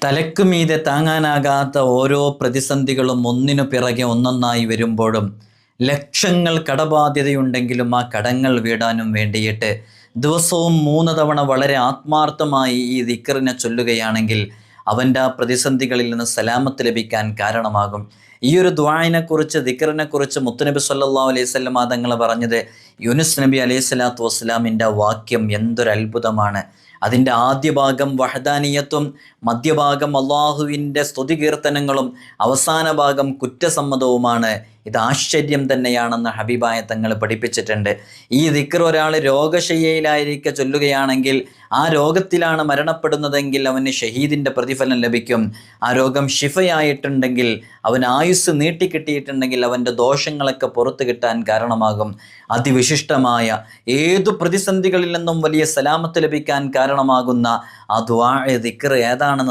തലയ്ക്ക് മീതെ താങ്ങാനാകാത്ത ഓരോ പ്രതിസന്ധികളും ഒന്നിനു പിറകെ ഒന്നൊന്നായി വരുമ്പോഴും ലക്ഷങ്ങൾ കടബാധ്യതയുണ്ടെങ്കിലും ആ കടങ്ങൾ വീടാനും വേണ്ടിയിട്ട് ദിവസവും 3 തവണ വളരെ ആത്മാർത്ഥമായി ഈ ദിക്റിനെ ചൊല്ലുകയാണെങ്കിൽ അവൻ്റെ ആ പ്രതിസന്ധികളിൽ നിന്ന് സലാമത്ത് ലഭിക്കാൻ കാരണമാകും. ഈ ഒരു ദുആഇനെക്കുറിച്ച് ദിക്റിനെക്കുറിച്ച് മുത്തുനബി സല്ലല്ലാഹു അലൈഹി വസല്ലം തങ്ങൾ പറഞ്ഞത് യൂനുസ് നബി അലൈഹി സ്വലാത്തു വസ്സലാമിൻ്റെ വാക്യം എന്തൊരു അത്ഭുതമാണ്. അതിൻ്റെ ആദ്യ ഭാഗം വഹദാനിയത്തും, മധ്യഭാഗം അള്ളാഹുവിൻ്റെ സ്തുതികീർത്തനങ്ങളും, അവസാന ഭാഗം കുറ്റസമ്മതവുമാണ്. ഇത് ആശ്ചര്യം തന്നെയാണെന്ന് ഹബീബായ തങ്ങൾ പഠിപ്പിച്ചിട്ടുണ്ട്. ഈ ദിക്ർ ഒരാൾ രോഗശയ്യയിലായിരിക്കെ ചൊല്ലുകയാണെങ്കിൽ, ആ രോഗത്തിലാണ് മരണപ്പെടുന്നതെങ്കിൽ അവന് ഷഹീദിൻ്റെ പ്രതിഫലം ലഭിക്കും. ആ രോഗം ശിഫയായിട്ടുണ്ടെങ്കിൽ, അവൻ ആയുസ് നീട്ടിക്കിട്ടിയിട്ടുണ്ടെങ്കിൽ അവൻ്റെ ദോഷങ്ങളൊക്കെ പുറത്തു കിട്ടാൻ കാരണമാകും. അതിവിശിഷ്ടമായ ഏതു പ്രതിസന്ധികളിൽ നിന്നും വലിയ സലാമത്ത് ലഭിക്കാൻ കാരണമാകുന്ന ആ ദുആ ദിക്ർ ഏതാണെന്ന്